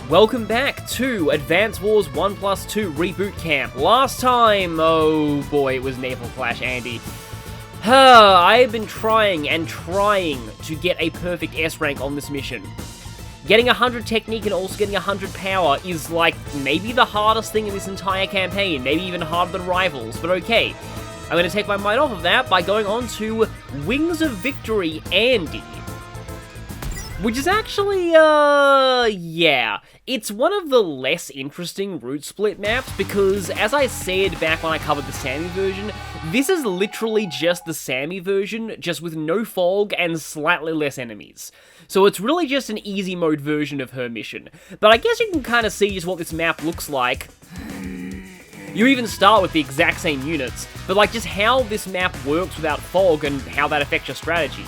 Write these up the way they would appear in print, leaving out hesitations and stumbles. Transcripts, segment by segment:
Welcome back to Advance Wars 1+2 Reboot Camp. Last time, oh boy, it was Naval Clash Andy. I have been trying to get a perfect S rank on this mission. Getting 100 technique and also getting 100 power is like maybe the hardest thing in this entire campaign, maybe even harder than Rivals, but okay. I'm going to take my mind off of that by going on to Wings of Victory Andy. Which is actually, yeah. It's one of the less interesting route split maps because, as I said back when I covered the Sammy version, this is literally just the Sammy version, just with no fog and slightly less enemies. So it's really just an easy mode version of her mission. But I guess you can kind of see just what this map looks like. You even start with the exact same units, but like just how this map works without fog and how that affects your strategy.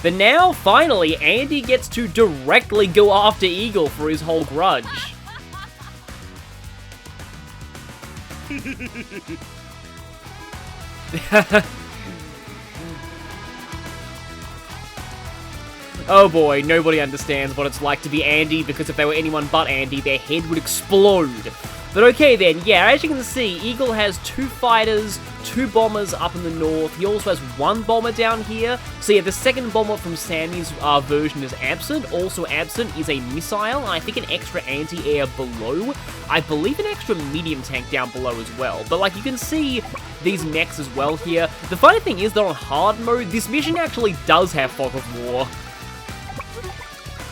But now, finally, Andy gets to directly go after Eagle for his whole grudge. Oh boy, nobody understands what it's like to be Andy, because if they were anyone but Andy, their head would explode. But okay then, yeah, as you can see, Eagle has 2 fighters, 2 bombers up in the north. He also has 1 bomber down here. So yeah, the second bomber from Sammy's version is absent. Also absent is a missile, and I think an extra anti-air below. I believe an extra medium tank down below as well. But like, you can see these mechs as well here. The funny thing is, they're on hard mode. This mission actually does have Fog of War.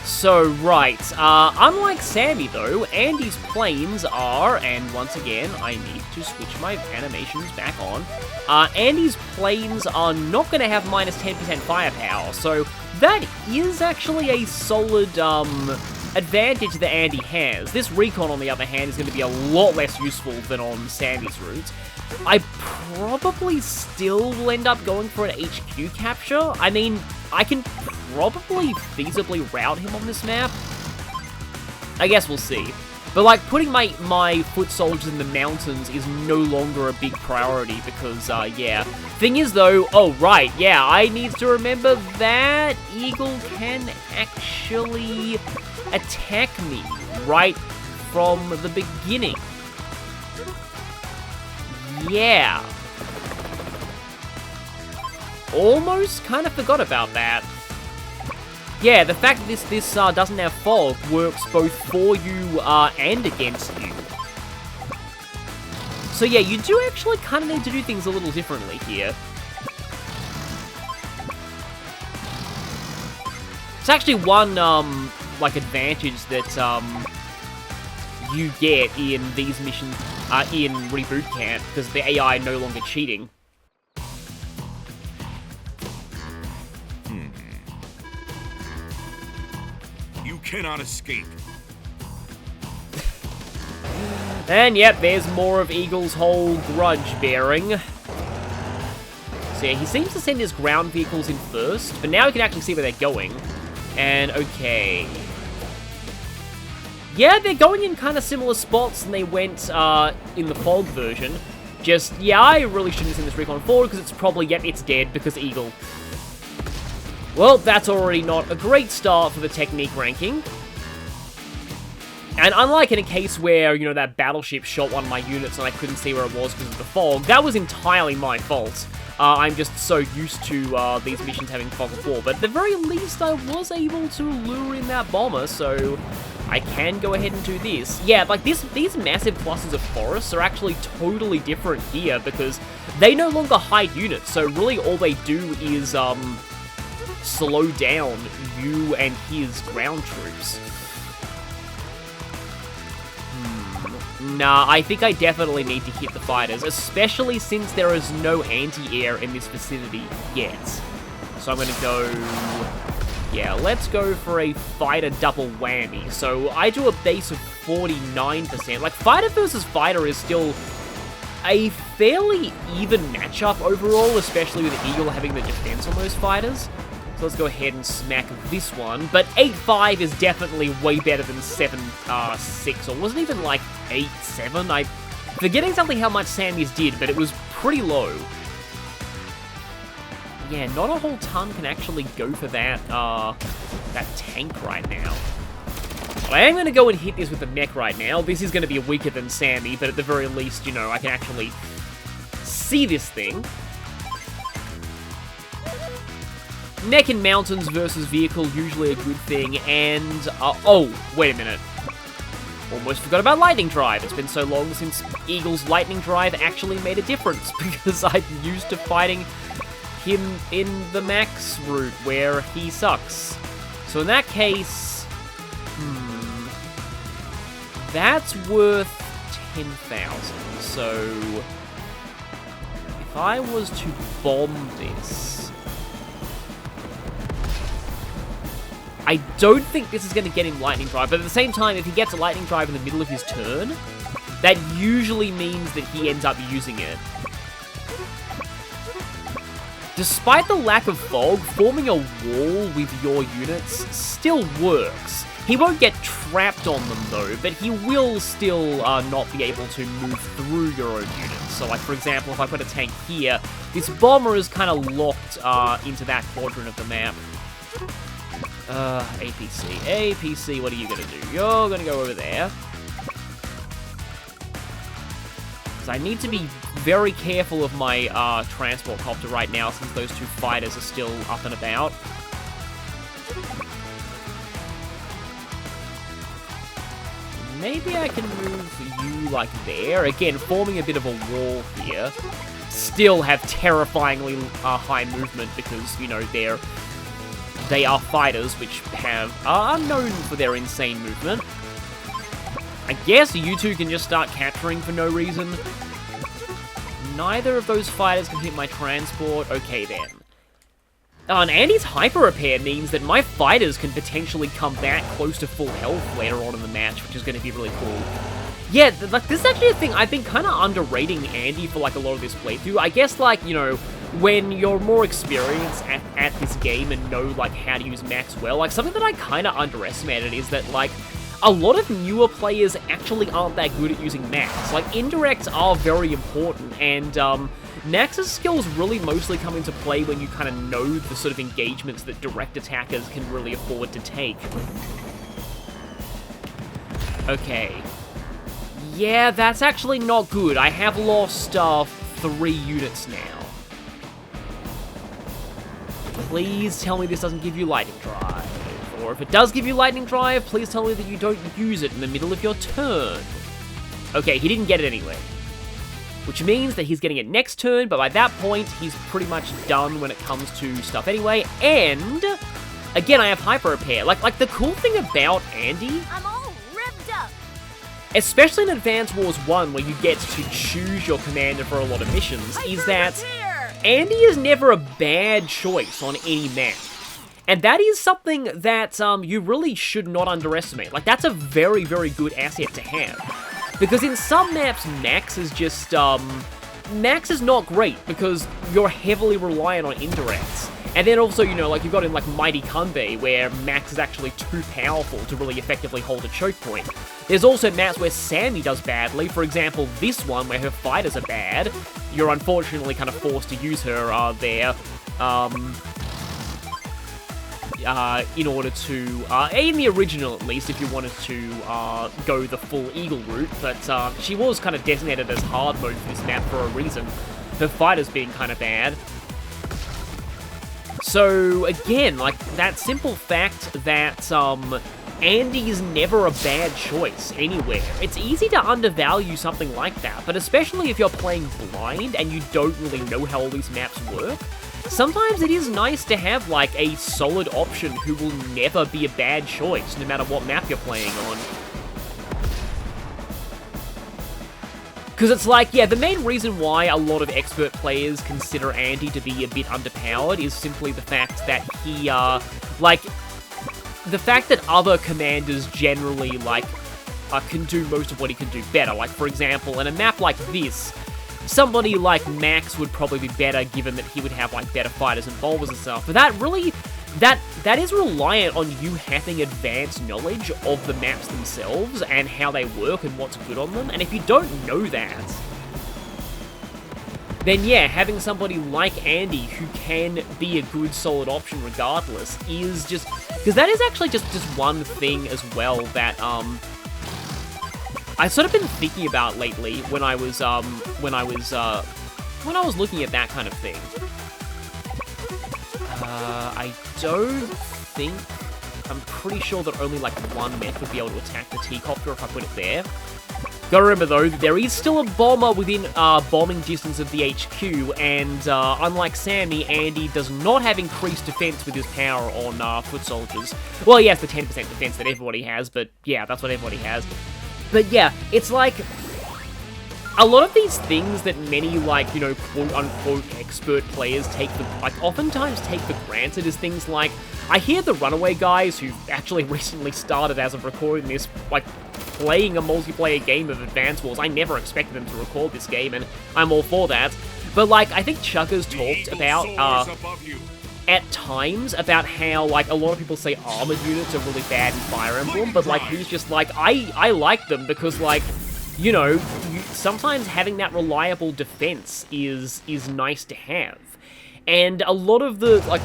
So, right, unlike Sammy though, Andy's planes are, and once again, I need to switch my animations back on, Andy's planes are not going to have minus 10% firepower, so that is actually a solid, advantage that Andy has. This recon, on the other hand, is going to be a lot less useful than on Sammy's route. I probably still will end up going for an HQ capture. I mean, I can probably feasibly route him on this map. I guess we'll see. But like, putting my foot soldiers in the mountains is no longer a big priority because, yeah. Thing is though, oh right, yeah, I need to remember that Eagle can actually attack me right from the beginning. Yeah. Almost kind of forgot about that. Yeah, the fact that this doesn't have fog works both for you and against you. So yeah, you do actually kind of need to do things a little differently here. It's actually one like advantage that you get in these missions in Reboot Camp because the AI are no longer cheating. You cannot escape. And yep, there's more of Eagle's whole grudge bearing. So yeah, he seems to send his ground vehicles in first, but now we can actually see where they're going. And okay. Yeah, they're going in kind of similar spots than they went in the Fog version. Just, yeah, I really shouldn't send this recon forward because it's probably, yep, it's dead because Eagle. Well, that's already not a great start for the technique ranking. And unlike in a case where, you know, that battleship shot one of my units and I couldn't see where it was because of the fog, that was entirely my fault. I'm just so used to these missions having fog of war, but at the very least I was able to lure in that bomber, so I can go ahead and do this. Yeah, like these massive clusters of forests are actually totally different here because they no longer hide units, so really all they do is slow down you and his ground troops. Nah, I think I definitely need to hit the fighters, especially since there is no anti-air in this vicinity yet. So I'm gonna go... yeah, let's go for a fighter double whammy. So I do a base of 49%. Like, fighter versus fighter is still a fairly even matchup overall, especially with Eagle having the defense on those fighters. So let's go ahead and smack this one. But 8-5 is definitely way better than 7-6, or wasn't even like 8-7. I'm forgetting something how much Sammy's did, but it was pretty low. Yeah, not a whole ton can actually go for that that tank right now. But I am going to go and hit this with the mech right now. This is going to be weaker than Sammy, but at the very least, you know, I can actually see this thing. Mech in mountains versus vehicle, usually a good thing, and, oh, wait a minute. Almost forgot about Lightning Drive. It's been so long since Eagle's Lightning Drive actually made a difference, because I'm used to fighting him in the Max route, where he sucks. So in that case, that's worth 10,000, so if I was to bomb this, I don't think this is going to get him Lightning Drive, but at the same time, if he gets a Lightning Drive in the middle of his turn, that usually means that he ends up using it. Despite the lack of fog, forming a wall with your units still works. He won't get trapped on them though, but he will still not be able to move through your own units. So like, for example, if I put a tank here, this bomber is kind of locked into that quadrant of the map. APC, what are you gonna do? You're gonna go over there. Because I need to be very careful of my transport copter right now, since those two fighters are still up and about. Maybe I can move you like there. Again, forming a bit of a wall here. Still have terrifyingly high movement because, you know, they are fighters which are known for their insane movement. I guess you two can just start capturing for no reason. Neither of those fighters can hit my transport. Okay, then. And Andy's hyper repair means that my fighters can potentially come back close to full health later on in the match, which is going to be really cool. Yeah, like, this is actually a thing. I've been kind of underrating Andy for, like, a lot of this playthrough. I guess, like, you know, when you're more experienced at this game and know, like, how to use Max well, like, something that I kind of underestimated is that, like, a lot of newer players actually aren't that good at using Max. Like, indirects are very important, and, Max's skills really mostly come into play when you kind of know the sort of engagements that direct attackers can really afford to take. Okay. Yeah, that's actually not good. I have lost, 3 units now. Please tell me this doesn't give you Lightning Drive. Or if it does give you Lightning Drive, please tell me that you don't use it in the middle of your turn. Okay, he didn't get it anyway. Which means that he's getting it next turn, but by that point, he's pretty much done when it comes to stuff anyway. And, again, I have hyper repair. Like the cool thing about Andy, I'm all ripped up. Especially in Advance Wars 1, where you get to choose your commander for a lot of missions, is that Andy is never a bad choice on any map. And that is something that you really should not underestimate. Like, that's a very, very good asset to have. Because in some maps, Max is just, Max is not great, because you're heavily reliant on indirects. And then also, you know, like, you've got in, like, Mighty Kanbei, where Max is actually too powerful to really effectively hold a choke point. There's also maps where Sammy does badly, for example, this one, where her fighters are bad. You're unfortunately kind of forced to use her, there, in order to, in the original at least, if you wanted to go the full Eagle route, but she was kind of designated as hard mode for this map for a reason, her fighters being kind of bad. So, again, like, that simple fact that Andy is never a bad choice anywhere. It's easy to undervalue something like that, but especially if you're playing blind and you don't really know how all these maps work, sometimes it is nice to have, like, a solid option who will never be a bad choice, no matter what map you're playing on. Because it's like, yeah, the main reason why a lot of expert players consider Andy to be a bit underpowered is simply the fact that he, like, the fact that other commanders generally, like, can do most of what he can do better. Like, for example, in a map like this, somebody like Max would probably be better, given that he would have, like, better fighters and bowlers and stuff. But that really, that is reliant on you having advanced knowledge of the maps themselves and how they work and what's good on them. And if you don't know that, then yeah, having somebody like Andy who can be a good solid option regardless is just, because that is actually just one thing as well that I've sort of been thinking about lately when I was looking at that kind of thing. I don't think, I'm pretty sure that only like one mech would be able to attack the T-Copter if I put it there. Gotta remember though, there is still a bomber within bombing distance of the HQ, and unlike Sammy, Andy does not have increased defense with his power on foot soldiers. Well, he has the 10% defense that everybody has, but yeah, that's what everybody has. But yeah, it's like, a lot of these things that many, like, you know, quote-unquote expert players take for, like, oftentimes take for granted is things like, I hear the Runaway guys, who actually recently started as of recording this, like, playing a multiplayer game of Advance Wars. I never expected them to record this game, and I'm all for that. But, like, I think Chugga's talked about, at times, about how, like, a lot of people say armored units are really bad in Fire Emblem, but, like, he's just like, I like them because, like, you know, sometimes having that reliable defense is nice to have. And a lot of the, like,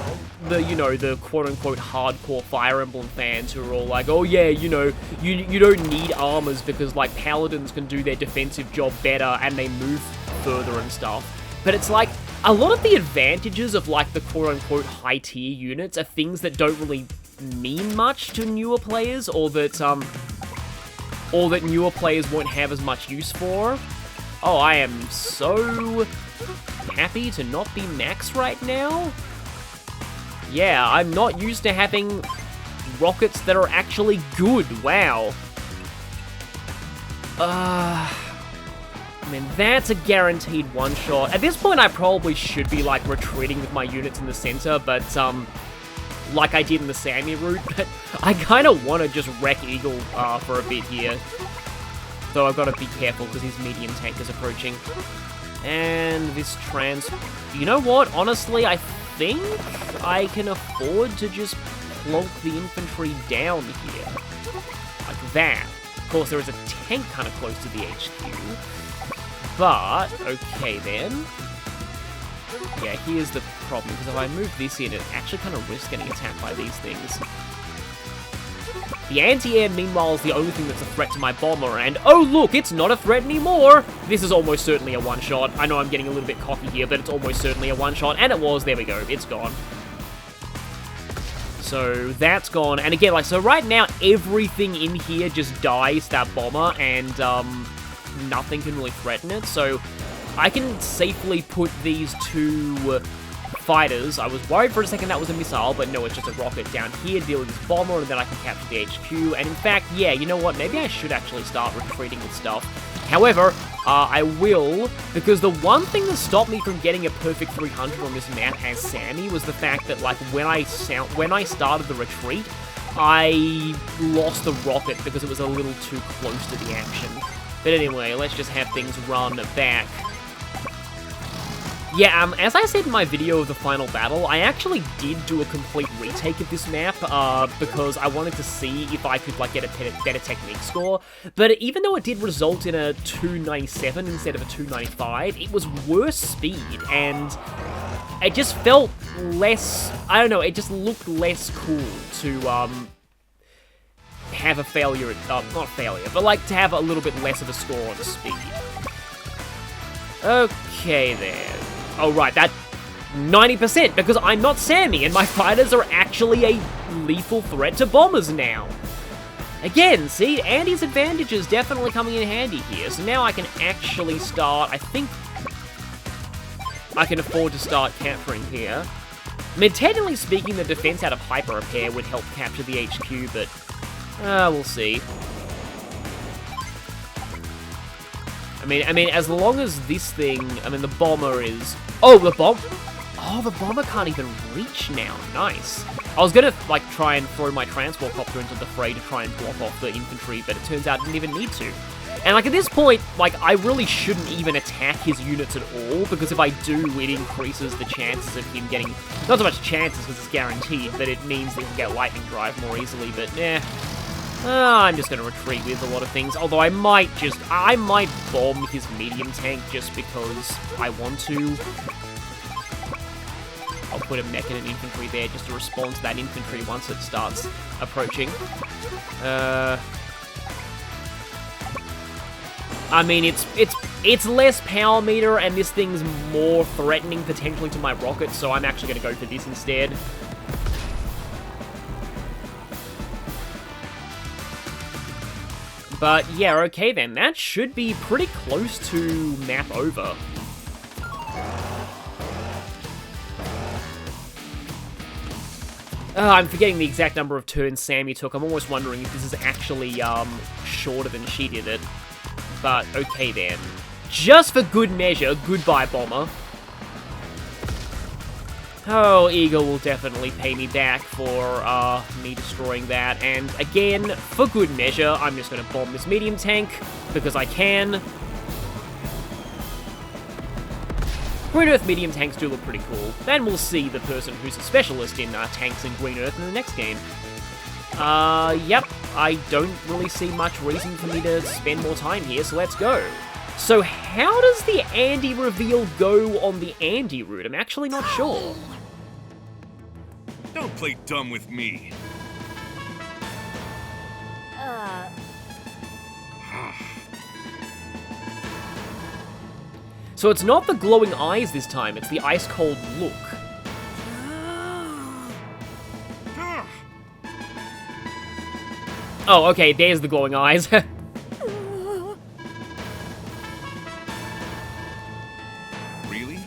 you know, the quote-unquote hardcore Fire Emblem fans who are all like, oh yeah, you know, you don't need armors because, like, paladins can do their defensive job better and they move further and stuff. But it's like, a lot of the advantages of, like, the quote-unquote high-tier units are things that don't really mean much to newer players, or that newer players won't have as much use for. Oh, I am so happy to not be max right now. Yeah, I'm not used to having rockets that are actually good. Wow. I mean, that's a guaranteed one-shot. At this point, I probably should be, like, retreating with my units in the center, but, like I did in the Sammy route, but I kind of want to just wreck Eagle, for a bit here. Though I've got to be careful, because his medium tank is approaching. And this you know what? Honestly, I think I can afford to just plonk the infantry down here. Like that. Of course, there is a tank kind of close to the HQ. But, okay then. Yeah, here's the problem, because if I move this in, it actually kind of risks getting attacked by these things. The anti-air, meanwhile, is the only thing that's a threat to my bomber, and oh look, it's not a threat anymore! This is almost certainly a one-shot. I know I'm getting a little bit cocky here, but it's almost certainly a one-shot, and it was. There we go. It's gone. So, that's gone, and again, like, so right now, everything in here just dies that bomber, and, nothing can really threaten it, so I can safely put these two fighters. I was worried for a second that was a missile, but no, it's just a rocket down here to deal with this bomber, and then I can capture the HQ, and in fact, yeah, you know what, maybe I should actually start retreating with stuff. However, I will, because the one thing that stopped me from getting a perfect 300 on this map as Sammy was the fact that, like, when I started the retreat, I lost the rocket because it was a little too close to the action. But anyway, let's just have things run back. Yeah, as I said in my video of the final battle, I actually did do a complete retake of this map, because I wanted to see if I could, like, get a better technique score. But even though it did result in a 297 instead of a 295, it was worse speed, and it just felt less, I don't know, it just looked less cool to, have a failure, not failure, but like to have a little bit less of a score on speed. Okay then. Oh right, that 90% because I'm not Sammy and my fighters are actually a lethal threat to bombers now. Again, see, Andy's advantage is definitely coming in handy here, so now I can actually start, I think I can afford to start capturing here. I mean, technically speaking, the defense out of hyper repair would help capture the HQ, but we'll see. I mean, as long as this thing, I mean, the bomber is... Oh, the bomber can't even reach now. Nice. I was gonna, like, try and throw my transport copter into the fray to try and block off the infantry, but it turns out I didn't even need to. And, like, at this point, like, I really shouldn't even attack his units at all, because if I do, it increases the chances of him getting... Not so much chances, because it's guaranteed, but it means that he'll get lightning drive more easily, but, I'm just going to retreat with a lot of things, although I might bomb his medium tank just because I want to. I'll put a mech and an infantry there just to respond to that infantry once it starts approaching. I mean, it's less power meter, and this thing's more threatening potentially to my rockets, so I'm actually going to go for this instead. But yeah, okay then, that should be pretty close to map over. I'm forgetting the exact number of turns Sammy took. I'm almost wondering if this is actually shorter than she did it. But okay then. Just for good measure, goodbye bomber. Oh, Eagle will definitely pay me back for me destroying that. And again, for good measure, I'm just going to bomb this medium tank because I can. Green Earth medium tanks do look pretty cool. Then we'll see the person who's a specialist in tanks and Green Earth in the next game. Yep, I don't really see much reason for me to spend more time here, so let's go. So how does the Andy reveal go on the Andy route? I'm actually not sure. Don't play dumb with me. So it's not the glowing eyes this time, it's the ice-cold look. Oh, okay, there's the glowing eyes. Really?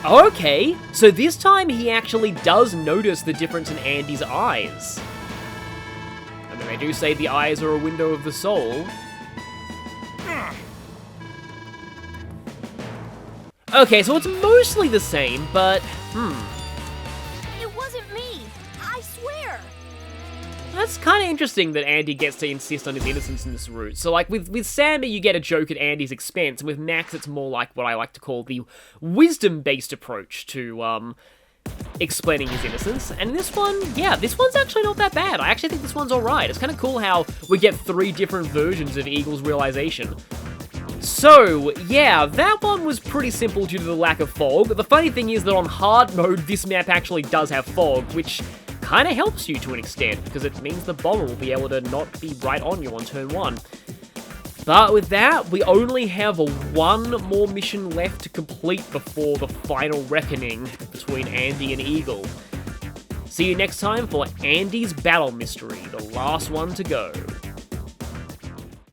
Okay, so this time he actually does notice the difference in Andy's eyes. I mean, they do say the eyes are a window of the soul. Okay, so it's mostly the same, but, It wasn't me! I swear! That's kind of interesting that Andy gets to insist on his innocence in this route. So, like, with Sammy, you get a joke at Andy's expense, and with Max, it's more like what I like to call the wisdom-based approach to, explaining his innocence. And this one, yeah, this one's actually not that bad. I actually think this one's alright. It's kind of cool how we get 3 different versions of Eagle's realization. So, yeah, that one was pretty simple due to the lack of fog. The funny thing is that on hard mode, this map actually does have fog, which kind of helps you to an extent, because it means the bomber will be able to not be right on you on turn 1. But with that, we only have one more mission left to complete before the final reckoning between Andy and Eagle. See you next time for Andy's Battle Mystery, the last one to go.